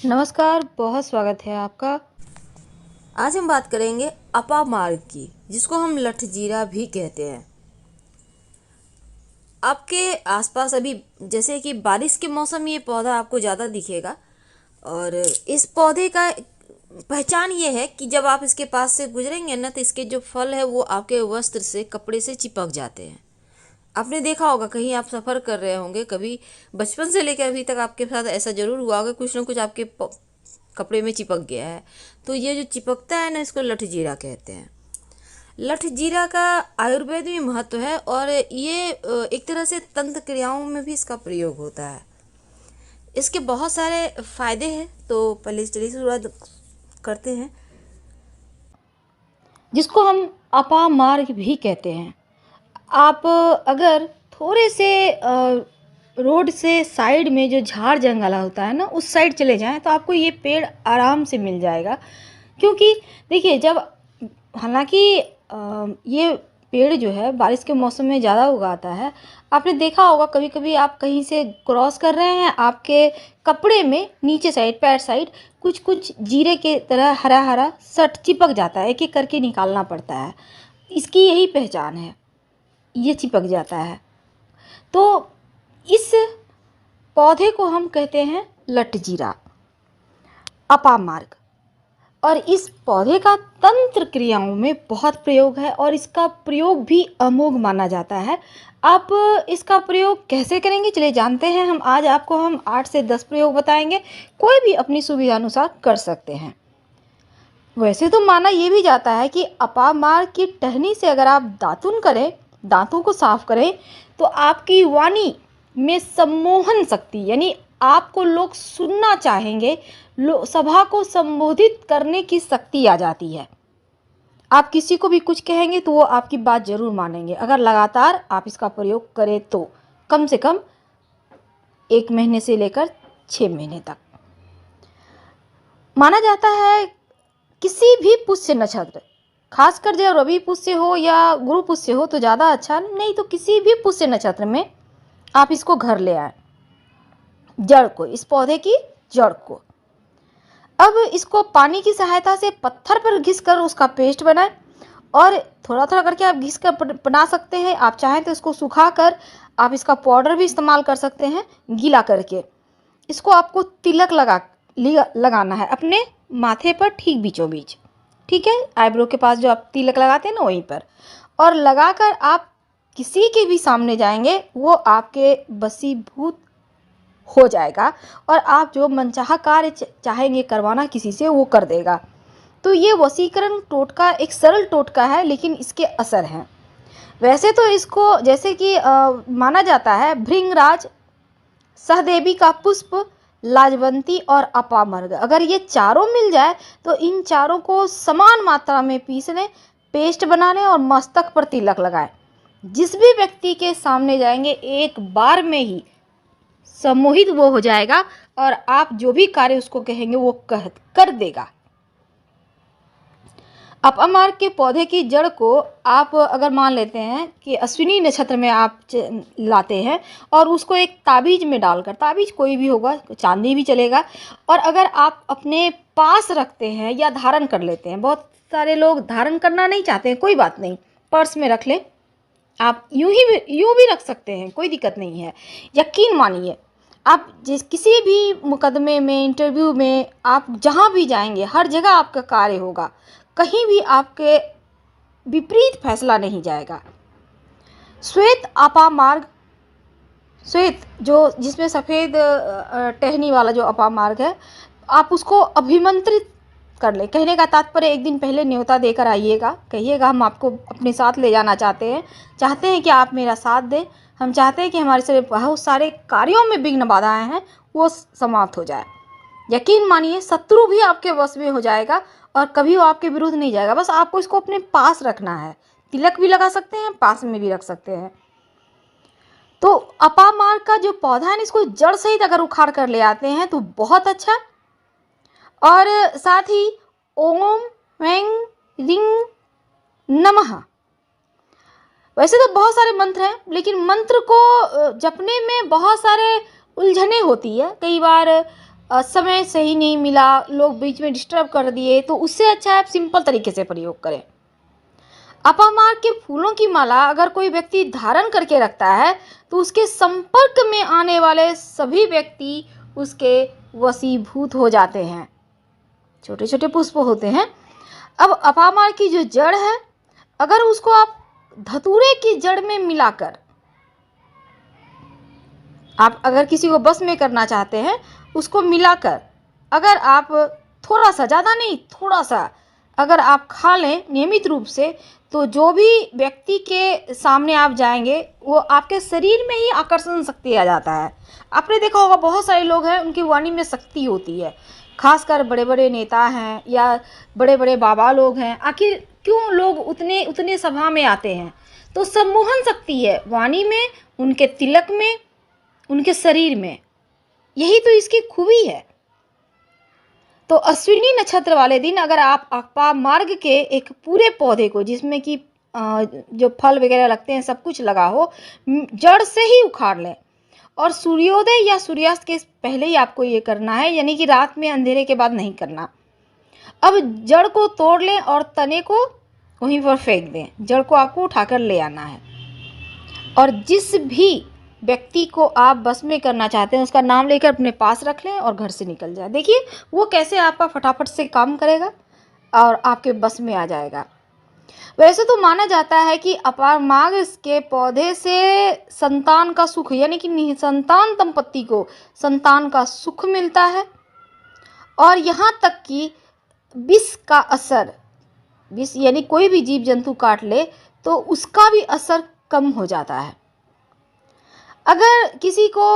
नमस्कार, बहुत स्वागत है आपका। आज हम बात करेंगे अपामार्ग की, जिसको हम लठजीरा भी कहते हैं। आपके आसपास अभी जैसे कि बारिश के मौसम में ये पौधा आपको ज़्यादा दिखेगा। और इस पौधे का पहचान ये है कि जब आप इसके पास से गुजरेंगे ना, तो इसके जो फल है वो आपके वस्त्र से, कपड़े से चिपक जाते हैं। आपने देखा होगा, कहीं आप सफ़र कर रहे होंगे, कभी बचपन से लेकर अभी तक आपके साथ ऐसा ज़रूर हुआ होगा, कुछ ना कुछ आपके कपड़े में चिपक गया है। तो ये जो चिपकता है ना, इसको लठजीरा कहते हैं। लठजीरा का आयुर्वेद में महत्व है और ये एक तरह से तंत्र क्रियाओं में भी इसका प्रयोग होता है। इसके बहुत सारे फायदे हैं, तो पहले चलिए शुरुआत करते हैं। जिसको हम अपामार्ग भी कहते हैं। आप अगर थोड़े से रोड से साइड में जो झाड़ जंगल होता है ना, उस साइड चले जाएं तो आपको ये पेड़ आराम से मिल जाएगा। क्योंकि देखिए, जब हालांकि ये पेड़ जो है बारिश के मौसम में ज़्यादा उगाता है। आपने देखा होगा, कभी कभी आप कहीं से क्रॉस कर रहे हैं, आपके कपड़े में नीचे साइड, पैर साइड कुछ कुछ जीरे के तरह हरा हरा सट चिपक जाता है। एक एक करके निकालना पड़ता है। इसकी यही पहचान है, ये चिपक जाता है। तो इस पौधे को हम कहते हैं लठजीरा, अपामार्ग। और इस पौधे का तंत्र क्रियाओं में बहुत प्रयोग है और इसका प्रयोग भी अमोघ माना जाता है। आप इसका प्रयोग कैसे करेंगे, चलिए जानते हैं। आज आपको हम 8 से 10 प्रयोग बताएंगे। कोई भी अपनी सुविधा अनुसार कर सकते हैं। वैसे तो माना ये भी जाता है कि अपामार्ग की टहनी से अगर आप दातुन करें, दांतों को साफ करें, तो आपकी वाणी में सम्मोहन शक्ति, यानी आपको लोग सुनना चाहेंगे, सभा को संबोधित करने की शक्ति आ जाती है। आप किसी को भी कुछ कहेंगे तो वो आपकी बात जरूर मानेंगे, अगर लगातार आप इसका प्रयोग करें तो। कम से कम 1 महीने से लेकर 6 महीने तक। माना जाता है किसी भी पुष्य नक्षत्र, खासकर जब रवि पुष्य हो या गुरु पुष्य हो तो ज़्यादा अच्छा, नहीं तो किसी भी पुष्य नक्षत्र में आप इसको घर ले आए, जड़ को, इस पौधे की जड़ को। अब इसको पानी की सहायता से पत्थर पर घिस कर उसका पेस्ट बनाएं, और थोड़ा थोड़ा करके आप घिस कर बना सकते हैं। आप चाहें तो इसको सुखा कर आप इसका पाउडर भी इस्तेमाल कर सकते हैं, गीला करके। इसको आपको तिलक लगाना है अपने माथे पर, ठीक बीचों बीच, ठीक है, आईब्रो के पास जो आप तिलक लगाते हैं ना, वहीं पर। और लगाकर आप किसी के भी सामने जाएंगे, वो आपके वशीभूत हो जाएगा और आप जो मनचाहा कार्य चाहेंगे करवाना किसी से, वो कर देगा। तो ये वशीकरण टोटका एक सरल टोटका है, लेकिन इसके असर हैं। वैसे तो इसको जैसे कि माना जाता है भृंगराज, सहदेवी का पुष्प, लाजवंती और अपामार्ग, अगर ये चारों मिल जाए तो इन चारों को समान मात्रा में पीस लें, पेस्ट बना लें और मस्तक पर तिलक लगाएं। जिस भी व्यक्ति के सामने जाएंगे, एक बार में ही सम्मोहित वो हो जाएगा और आप जो भी कार्य उसको कहेंगे वो कर देगा। अपामार्ग के पौधे की जड़ को आप अगर मान लेते हैं कि अश्विनी नक्षत्र में आप लाते हैं और उसको एक ताबीज में डालकर, ताबीज कोई भी होगा, चांदी भी चलेगा, और अगर आप अपने पास रखते हैं या धारण कर लेते हैं, बहुत सारे लोग धारण करना नहीं चाहते हैं, कोई बात नहीं, पर्स में रख लें। आप यूं भी रख सकते हैं, कोई दिक्कत नहीं है। यकीन मानिए, आप किसी भी मुकदमे में, इंटरव्यू में, आप जहाँ भी जाएंगे, हर जगह आपका कार्य होगा, कहीं भी आपके विपरीत फैसला नहीं जाएगा। श्वेत अपामार्ग, श्वेत जो जिसमें सफ़ेद टहनी वाला जो अपामार्ग है, आप उसको अभिमंत्रित कर ले। कहने का तात्पर्य, एक दिन पहले न्योता देकर आइएगा, कहिएगा हम आपको अपने साथ ले जाना चाहते हैं कि आप मेरा साथ दें। हम चाहते हैं कि हमारे से बहुत सारे कार्यों में विघ्न बाधाएं हैं, वो समाप्त हो जाए। यकीन मानिए, शत्रु भी आपके वश में हो जाएगा और कभी वो आपके विरुद्ध नहीं जाएगा। बस आपको इसको अपने पास रखना है। तिलक भी लगा सकते हैं, पास में भी रख सकते हैं। तो अपामार्ग का जो पौधा है, इसको जड़ सहित अगर उखाड़ कर ले आते हैं तो बहुत अच्छा। और साथ ही ओम वें रिंग नमः, वैसे तो बहुत सारे मंत्र हैं, लेकिन मंत्र को जपने में बहुत सारे उलझने होती है। कई बार समय सही नहीं मिला, लोग बीच में डिस्टर्ब कर दिए, तो उससे अच्छा है आप सिंपल तरीके से प्रयोग करें। अपामार्ग के फूलों की माला अगर कोई व्यक्ति धारण करके रखता है तो उसके संपर्क में आने वाले सभी व्यक्ति उसके वशीभूत हो जाते हैं। छोटे छोटे पुष्प होते हैं। अब अपामार्ग की जो जड़ है, अगर उसको आप धतूरे की जड़ में मिलाकर आप अगर किसी को बस में करना चाहते हैं, उसको मिलाकर अगर आप थोड़ा सा, ज़्यादा नहीं, थोड़ा सा अगर आप खा लें नियमित रूप से, तो जो भी व्यक्ति के सामने आप जाएंगे वो आपके शरीर में ही आकर्षण शक्ति आ जाता है। आपने देखा होगा बहुत सारे लोग हैं उनकी वाणी में शक्ति होती है, खासकर बड़े बड़े नेता हैं या बड़े बड़े बाबा लोग हैं। आखिर क्यों लोग उतने उतने सभा में आते हैं? तो सम्मोहन शक्ति है वाणी में, उनके तिलक में, उनके शरीर में। यही तो इसकी खूबी है। तो अश्विनी नक्षत्र वाले दिन अगर आप अपामार्ग के एक पूरे पौधे को, जिसमें कि जो फल वगैरह लगते हैं सब कुछ लगा हो, जड़ से ही उखाड़ लें और सूर्योदय या सूर्यास्त के पहले ही आपको ये करना है, यानी कि रात में अंधेरे के बाद नहीं करना। अब जड़ को तोड़ लें और तने को वहीं पर फेंक दें। जड़ को आपको उठाकर ले आना है और जिस भी व्यक्ति को आप बस में करना चाहते हैं उसका नाम लेकर अपने पास रख लें और घर से निकल जाए। देखिए वो कैसे आपका फटाफट से काम करेगा और आपके बस में आ जाएगा। वैसे तो माना जाता है कि अपामार्ग के पौधे से संतान का सुख, यानी कि निसंतान दंपत्ति को संतान का सुख मिलता है और यहाँ तक कि विष का असर, विष यानी कोई भी जीव जंतु काट ले तो उसका भी असर कम हो जाता है। अगर किसी को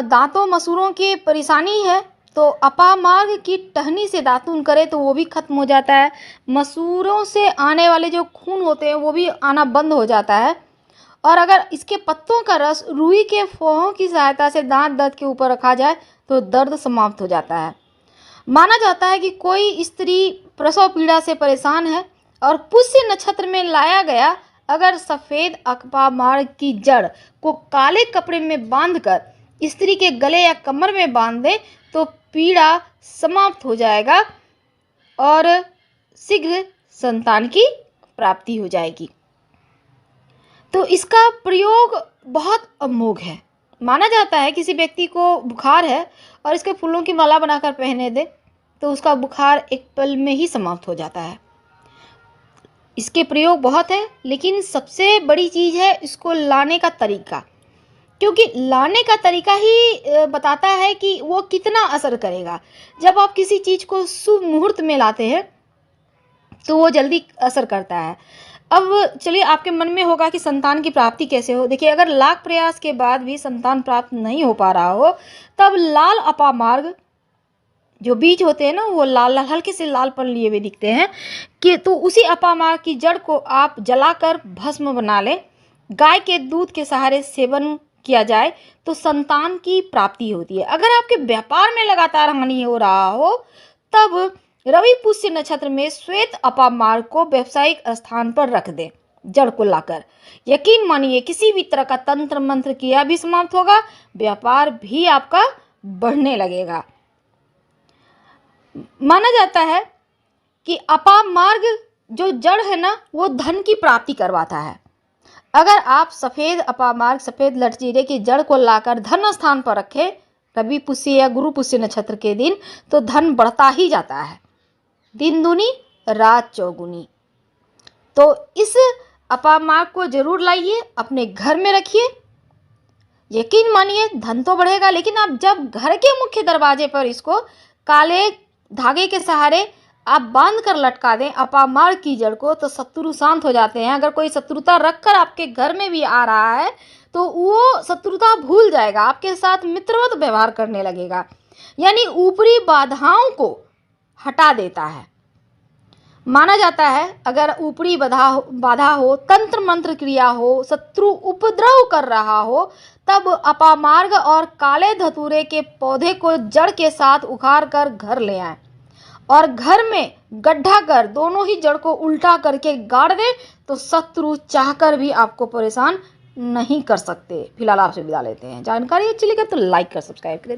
दांतों मसूड़ों की परेशानी है तो अपामार्ग की टहनी से दातून करे तो वो भी खत्म हो जाता है। मसूड़ों से आने वाले जो खून होते हैं वो भी आना बंद हो जाता है। और अगर इसके पत्तों का रस रुई के फोहों की सहायता से दांत दर्द के ऊपर रखा जाए तो दर्द समाप्त हो जाता है। माना जाता है कि कोई स्त्री प्रसव पीड़ा से परेशान है और पुष्य नक्षत्र में लाया गया अगर सफ़ेद अपामार्ग की जड़ को काले कपड़े में बांधकर स्त्री के गले या कमर में बांध दे तो पीड़ा समाप्त हो जाएगा और शीघ्र संतान की प्राप्ति हो जाएगी। तो इसका प्रयोग बहुत अमोघ है। माना जाता है किसी व्यक्ति को बुखार है और इसके फूलों की माला बनाकर पहने दे तो उसका बुखार एक पल में ही समाप्त हो जाता है। इसके प्रयोग बहुत है, लेकिन सबसे बड़ी चीज़ है इसको लाने का तरीका, क्योंकि लाने का तरीका ही बताता है कि वो कितना असर करेगा। जब आप किसी चीज़ को शुभ मुहूर्त में लाते हैं तो वो जल्दी असर करता है। अब चलिए, आपके मन में होगा कि संतान की प्राप्ति कैसे हो। देखिए, अगर लाख प्रयास के बाद भी संतान प्राप्त नहीं हो पा रहा हो तब लाल अपामार्ग जो बीज होते हैं ना, वो लाल लाल हल्के से लालपन लिए हुए दिखते हैं कि तो उसी अपामार्ग की जड़ को आप जलाकर भस्म बना लें। गाय के दूध के सहारे सेवन किया जाए तो संतान की प्राप्ति होती है। अगर आपके व्यापार में लगातार हानि हो रहा हो तब रवि पुष्य नक्षत्र में श्वेत अपामार्ग को व्यावसायिक स्थान पर रख दें जड़ को लाकर। यकीन मानिए किसी भी तरह का तंत्र मंत्र किया भी समाप्त होगा, व्यापार भी आपका बढ़ने लगेगा। माना जाता है कि अपामार्ग जो जड़ है ना, वो धन की प्राप्ति करवाता है। अगर आप सफ़ेद अपामार्ग, सफ़ेद लटजीरे की जड़ को लाकर धन स्थान पर रखें रवि पुष्य या गुरु पुष्य नक्षत्र के दिन, तो धन बढ़ता ही जाता है, दिन दूनी रात चौगुनी। तो इस अपामार्ग को जरूर लाइए, अपने घर में रखिए। यकीन मानिए धन तो बढ़ेगा, लेकिन आप जब घर के मुख्य दरवाजे पर इसको काले धागे के सहारे आप बांध कर लटका दें अपामार्ग की जड़ को, तो शत्रु शांत हो जाते हैं। अगर कोई शत्रुता रखकर आपके घर में भी आ रहा है तो वो शत्रुता भूल जाएगा, आपके साथ मित्रवत व्यवहार करने लगेगा, यानी ऊपरी बाधाओं को हटा देता है। माना जाता है अगर ऊपरी बाधा हो, तंत्र मंत्र क्रिया हो, शत्रु उपद्रव कर रहा हो, तब अपामार्ग और काले धतूरे के पौधे को जड़ के साथ उखाड़ कर घर ले आएं और घर में गड्ढा कर दोनों ही जड़ को उल्टा करके गाड़ दें तो शत्रु चाहकर भी आपको परेशान नहीं कर सकते। फिलहाल आपसे विदा लेते हैं। जानकारी अच्छी लगे तो लाइक कर सब्सक्राइब करें।